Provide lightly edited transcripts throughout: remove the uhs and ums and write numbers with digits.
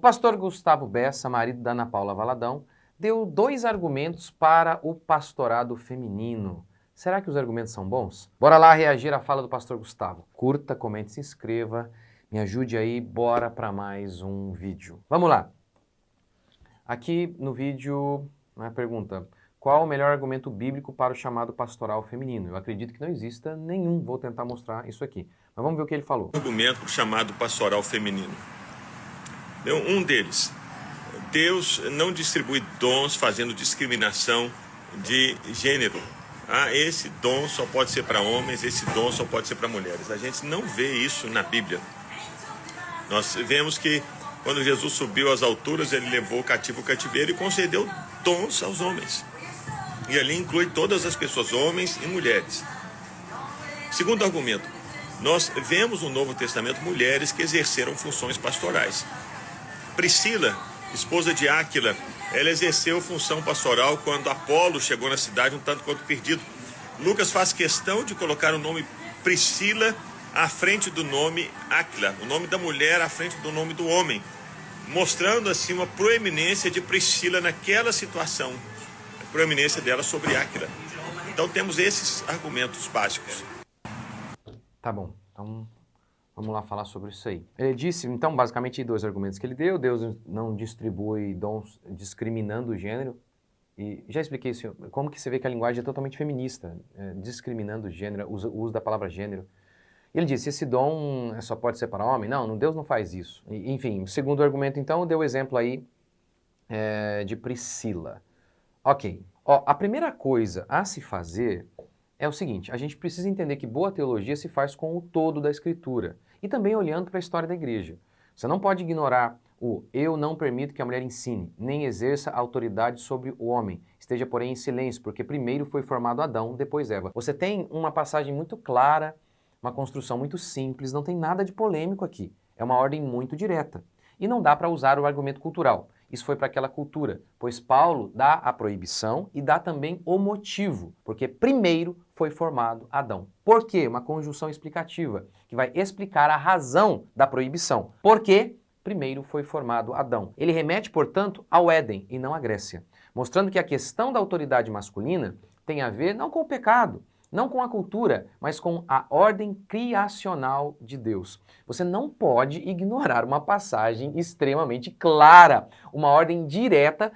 pastor Gustavo Bessa, marido da Ana Paula Valadão, deu 2 argumentos para o pastorado feminino. Será que os argumentos são bons? Bora lá reagir à fala do pastor Gustavo. Curta, comente, se inscreva, me ajude aí, bora para mais um vídeo. Vamos lá. Aqui no vídeo, a pergunta: qual o melhor argumento bíblico para o chamado pastoral feminino? Eu acredito que não exista nenhum, vou tentar mostrar isso aqui. Mas vamos ver o que ele falou. Argumento chamado pastoral feminino. Um deles: Deus não distribui dons fazendo discriminação de gênero. Esse dom só pode ser para homens, esse dom só pode ser para mulheres. A gente não vê isso na Bíblia. Nós vemos que quando Jesus subiu às alturas, ele levou o cativo ao cativeiro e concedeu dons aos homens. E ali inclui todas as pessoas, homens e mulheres. Segundo argumento: nós vemos no Novo Testamento mulheres que exerceram funções pastorais. Priscila, esposa de Áquila, ela exerceu função pastoral quando Apolo chegou na cidade um tanto quanto perdido. Lucas faz questão de colocar o nome Priscila à frente do nome Áquila, o nome da mulher à frente do nome do homem, mostrando assim uma proeminência de Priscila naquela situação, a proeminência dela sobre Áquila. Então temos esses argumentos básicos. Tá bom, então vamos lá falar sobre isso aí. Ele disse, então, basicamente 2 argumentos que ele deu. Deus não distribui dons discriminando o gênero. E já expliquei isso, como que você vê que a linguagem é totalmente feminista, discriminando o gênero, o uso da palavra gênero. Ele disse, esse dom só pode ser para homem? Não, Deus não faz isso. Enfim, o segundo argumento, então, deu o exemplo aí de Priscila. Ok, a primeira coisa a se fazer é o seguinte: a gente precisa entender que boa teologia se faz com o todo da Escritura e também olhando para a história da igreja. Você não pode ignorar o eu não permito que a mulher ensine, nem exerça autoridade sobre o homem. Esteja, porém, em silêncio, porque primeiro foi formado Adão, depois Eva. Você tem uma passagem muito clara, uma construção muito simples, não tem nada de polêmico aqui. É uma ordem muito direta. E não dá para usar o argumento cultural. Isso foi para aquela cultura, pois Paulo dá a proibição e dá também o motivo, porque primeiro foi formado Adão. Por quê? Uma conjunção explicativa, que vai explicar a razão da proibição. Por quê? Primeiro foi formado Adão. Ele remete, portanto, ao Éden e não à Grécia, mostrando que a questão da autoridade masculina tem a ver não com o pecado, não com a cultura, mas com a ordem criacional de Deus. Você não pode ignorar uma passagem extremamente clara, uma ordem direta,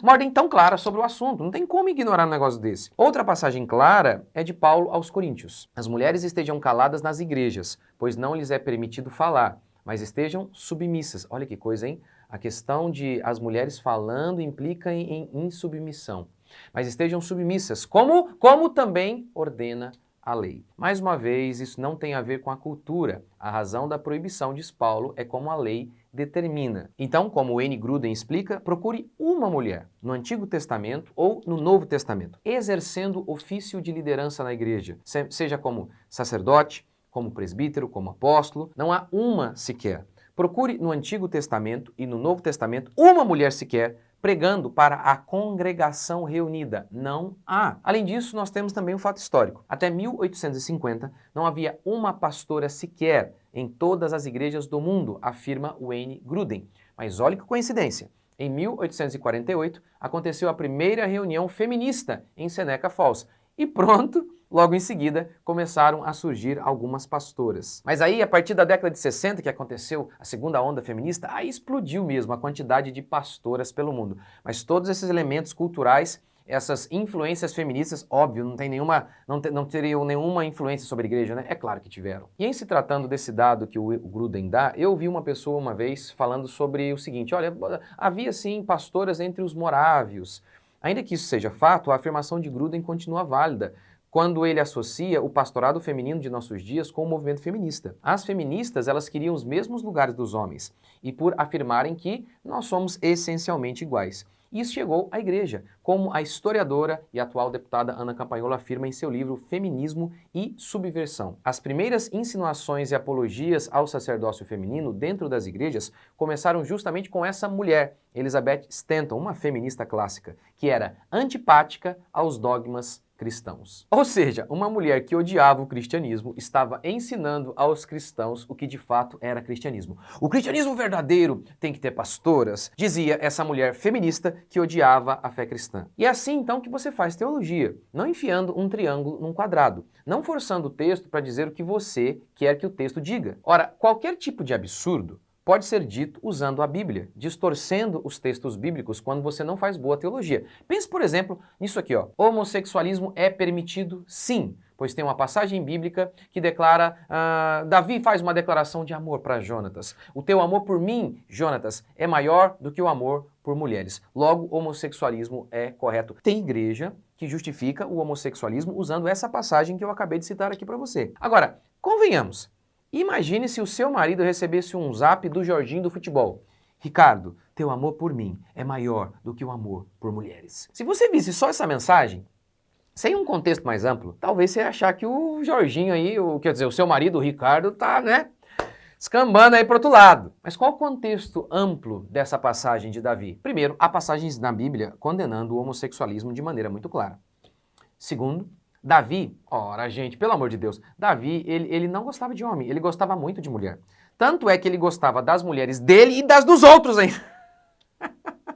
uma ordem tão clara sobre o assunto. Não tem como ignorar um negócio desse. Outra passagem clara é de Paulo aos Coríntios. As mulheres estejam caladas nas igrejas, pois não lhes é permitido falar, mas estejam submissas. Olha que coisa, hein? A questão de as mulheres falando implica em insubmissão. Mas estejam submissas, como também ordena a lei. Mais uma vez, isso não tem a ver com a cultura. A razão da proibição, diz Paulo, é como a lei determina. Então, como o N. Gruden explica, procure uma mulher no Antigo Testamento ou no Novo Testamento, exercendo ofício de liderança na igreja, seja como sacerdote, como presbítero, como apóstolo, não há uma sequer. Procure no Antigo Testamento e no Novo Testamento uma mulher sequer pregando para a congregação reunida. Não há. Além disso, nós temos também um fato histórico. Até 1850, não havia uma pastora sequer em todas as igrejas do mundo, afirma Wayne Gruden. Mas olha que coincidência. Em 1848, aconteceu a primeira reunião feminista em Seneca Falls. E pronto, logo em seguida, começaram a surgir algumas pastoras. Mas aí, a partir da década de 60, que aconteceu a segunda onda feminista, aí explodiu mesmo a quantidade de pastoras pelo mundo. Mas todos esses elementos culturais, essas influências feministas, óbvio, não teriam nenhuma influência sobre a igreja, né? É claro que tiveram. E em se tratando desse dado que o Gruden dá, eu vi uma pessoa uma vez falando sobre o seguinte: olha, havia sim pastoras entre os morávios. Ainda que isso seja fato, a afirmação de Gruden continua válida quando ele associa o pastorado feminino de nossos dias com o movimento feminista. As feministas, elas queriam os mesmos lugares dos homens, e por afirmarem que nós somos essencialmente iguais. Isso chegou à igreja, como a historiadora e atual deputada Ana Campagnolo afirma em seu livro Feminismo e Subversão. As primeiras insinuações e apologias ao sacerdócio feminino dentro das igrejas começaram justamente com essa mulher, Elizabeth Stanton, uma feminista clássica, que era antipática aos dogmas cristãos. Ou seja, uma mulher que odiava o cristianismo estava ensinando aos cristãos o que de fato era cristianismo. O cristianismo verdadeiro tem que ter pastoras, dizia essa mulher feminista que odiava a fé cristã. E é assim então que você faz teologia, não enfiando um triângulo num quadrado, não forçando o texto para dizer o que você quer que o texto diga. Ora, qualquer tipo de absurdo pode ser dito usando a Bíblia, distorcendo os textos bíblicos quando você não faz boa teologia. Pense, por exemplo, nisso aqui, ó. Homossexualismo é permitido? Sim, pois tem uma passagem bíblica que declara, Davi faz uma declaração de amor para Jonatas. O teu amor por mim, Jonatas, é maior do que o amor por mulheres. Logo, homossexualismo é correto. Tem igreja que justifica o homossexualismo usando essa passagem que eu acabei de citar aqui para você. Agora, convenhamos. Imagine se o seu marido recebesse um zap do Jorginho do futebol. Ricardo, teu amor por mim é maior do que o amor por mulheres. Se você visse só essa mensagem, sem um contexto mais amplo, talvez você ia achar que o Jorginho aí, o seu marido, o Ricardo, tá, escambando aí pro outro lado. Mas qual o contexto amplo dessa passagem de Davi? Primeiro, há passagens na Bíblia condenando o homossexualismo de maneira muito clara. Segundo, Davi, ora gente, pelo amor de Deus, Davi, ele não gostava de homem, ele gostava muito de mulher. Tanto é que ele gostava das mulheres dele e das dos outros ainda.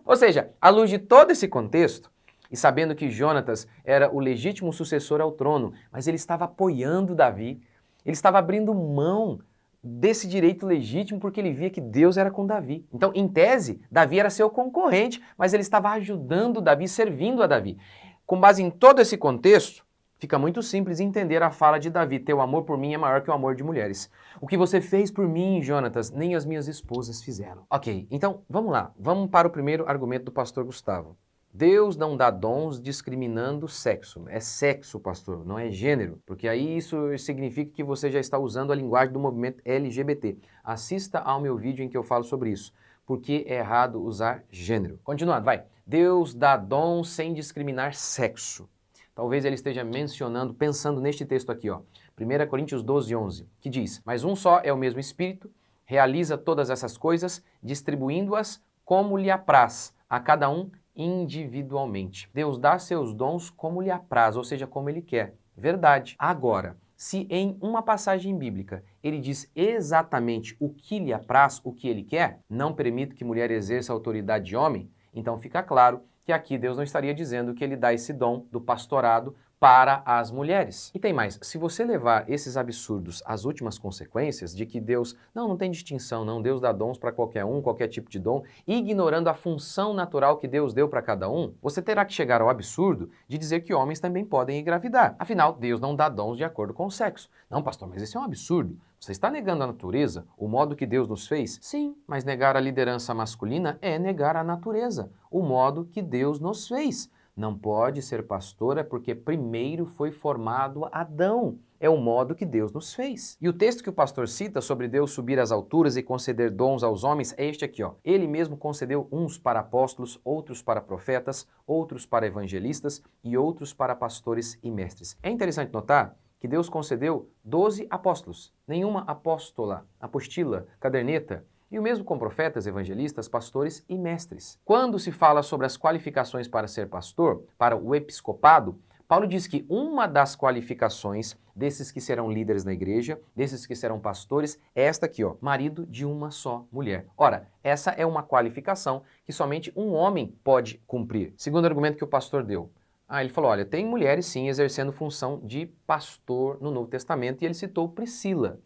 Ou seja, à luz de todo esse contexto, e sabendo que Jonatas era o legítimo sucessor ao trono, mas ele estava apoiando Davi, ele estava abrindo mão desse direito legítimo porque ele via que Deus era com Davi. Então, em tese, Davi era seu concorrente, mas ele estava ajudando Davi, servindo a Davi. Com base em todo esse contexto, fica muito simples entender a fala de Davi, teu amor por mim é maior que o amor de mulheres. O que você fez por mim, Jonatas, nem as minhas esposas fizeram. Ok, então vamos lá, vamos para o primeiro argumento do pastor Gustavo. Deus não dá dons discriminando sexo. É sexo, pastor, não é gênero, porque aí isso significa que você já está usando a linguagem do movimento LGBT. Assista ao meu vídeo em que eu falo sobre isso. Porque é errado usar gênero. Continuando, vai. Deus dá dons sem discriminar sexo. Talvez ele esteja mencionando, pensando neste texto aqui, ó, 1 Coríntios 12, 11, que diz, mas um só é o mesmo Espírito, realiza todas essas coisas, distribuindo-as como lhe apraz, a cada um individualmente. Deus dá seus dons como lhe apraz, ou seja, como ele quer. Verdade. Agora, se em uma passagem bíblica ele diz exatamente o que lhe apraz, o que ele quer, não permito que mulher exerça a autoridade de homem, então fica claro que aqui Deus não estaria dizendo que ele dá esse dom do pastorado para as mulheres. E tem mais, se você levar esses absurdos às últimas consequências de que Deus, não tem distinção não, Deus dá dons para qualquer um, qualquer tipo de dom, ignorando a função natural que Deus deu para cada um, você terá que chegar ao absurdo de dizer que homens também podem engravidar. Afinal, Deus não dá dons de acordo com o sexo. Não, pastor, mas esse é um absurdo. Você está negando a natureza, o modo que Deus nos fez? Sim, mas negar a liderança masculina é negar a natureza, o modo que Deus nos fez. Não pode ser pastora porque primeiro foi formado Adão. É o modo que Deus nos fez. E o texto que o pastor cita sobre Deus subir às alturas e conceder dons aos homens é este aqui, ó. Ele mesmo concedeu uns para apóstolos, outros para profetas, outros para evangelistas e outros para pastores e mestres. É interessante notar que Deus concedeu 12 apóstolos, nenhuma apóstola, apostila, caderneta, e o mesmo com profetas, evangelistas, pastores e mestres. Quando se fala sobre as qualificações para ser pastor, para o episcopado, Paulo diz que uma das qualificações desses que serão líderes na igreja, desses que serão pastores, é esta aqui, ó, marido de uma só mulher. Ora, essa é uma qualificação que somente um homem pode cumprir. Segundo argumento que o pastor deu. Ele falou, olha, tem mulheres sim exercendo função de pastor no Novo Testamento e ele citou Priscila.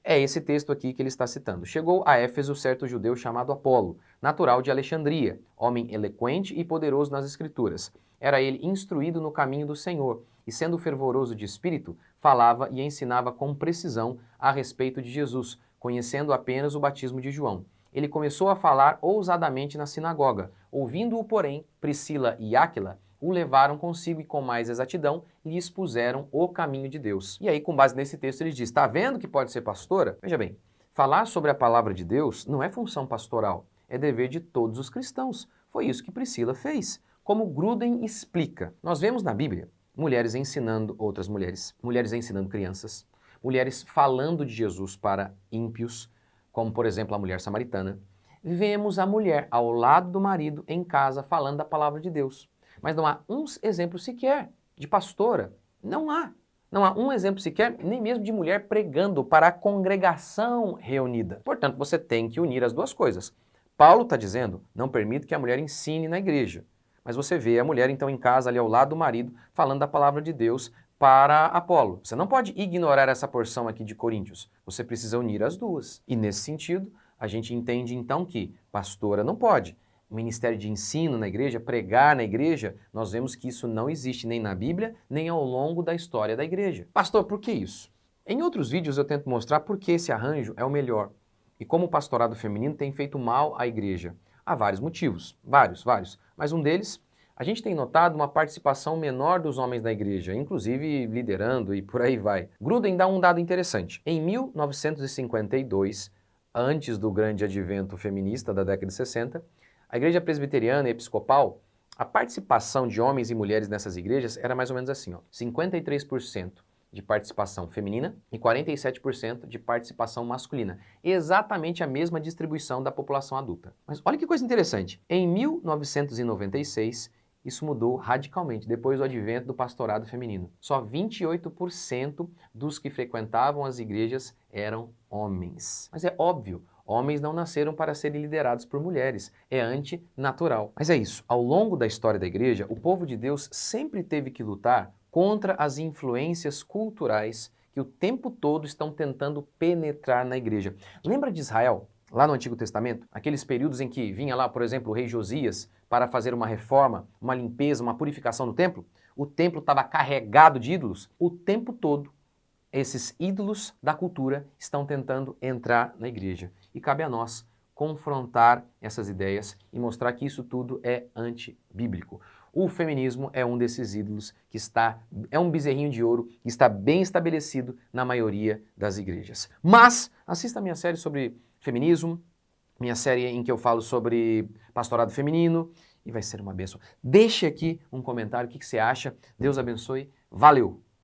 É esse texto aqui que ele está citando. Chegou a Éfeso certo judeu chamado Apolo, natural de Alexandria, homem eloquente e poderoso nas Escrituras. Era ele instruído no caminho do Senhor e, sendo fervoroso de espírito, falava e ensinava com precisão a respeito de Jesus, conhecendo apenas o batismo de João. Ele começou a falar ousadamente na sinagoga. Ouvindo-o, porém, Priscila e Áquila o levaram consigo e com mais exatidão lhe expuseram o caminho de Deus. E aí, com base nesse texto, ele diz, está vendo que pode ser pastora? Veja bem, falar sobre a palavra de Deus não é função pastoral, é dever de todos os cristãos. Foi isso que Priscila fez. Como Gruden explica, nós vemos na Bíblia mulheres ensinando outras mulheres, mulheres ensinando crianças, mulheres falando de Jesus para ímpios, como por exemplo a mulher samaritana. Vemos a mulher ao lado do marido em casa falando da palavra de Deus. Mas não há um exemplo sequer de pastora. Não há. Não há um exemplo sequer, nem mesmo de mulher pregando para a congregação reunida. Portanto, você tem que unir as duas coisas. Paulo está dizendo, não permita que a mulher ensine na igreja. Mas você vê a mulher, então, em casa, ali ao lado do marido, falando da palavra de Deus para Apolo. Você não pode ignorar essa porção aqui de Coríntios. Você precisa unir as duas. E nesse sentido, a gente entende, então, que pastora não pode. O ministério de ensino na igreja, pregar na igreja, nós vemos que isso não existe nem na Bíblia, nem ao longo da história da igreja. Pastor, por que isso? Em outros vídeos eu tento mostrar por que esse arranjo é o melhor e como o pastorado feminino tem feito mal à igreja. Há vários motivos, vários, mas um deles, a gente tem notado uma participação menor dos homens na igreja, inclusive liderando e por aí vai. Gruden dá um dado interessante. Em 1952, antes do grande advento feminista da década de 60, a igreja presbiteriana e episcopal, a participação de homens e mulheres nessas igrejas era mais ou menos assim, ó, 53% de participação feminina e 47% de participação masculina. Exatamente a mesma distribuição da população adulta. Mas olha que coisa interessante. Em 1996, isso mudou radicalmente depois do advento do pastorado feminino. Só 28% dos que frequentavam as igrejas eram homens. Mas é óbvio, homens não nasceram para serem liderados por mulheres, é antinatural. Mas é isso, ao longo da história da igreja, o povo de Deus sempre teve que lutar contra as influências culturais que o tempo todo estão tentando penetrar na igreja. Lembra de Israel, lá no Antigo Testamento? Aqueles períodos em que vinha lá, por exemplo, o rei Josias para fazer uma reforma, uma limpeza, uma purificação no templo? O templo estava carregado de ídolos. O tempo todo, esses ídolos da cultura estão tentando entrar na igreja. E cabe a nós confrontar essas ideias e mostrar que isso tudo é antibíblico. O feminismo é um desses ídolos que é um bezerrinho de ouro que está bem estabelecido na maioria das igrejas. Mas assista a minha série sobre feminismo, minha série em que eu falo sobre pastorado feminino e vai ser uma bênção. Deixe aqui um comentário, o que você acha. Deus abençoe. Valeu!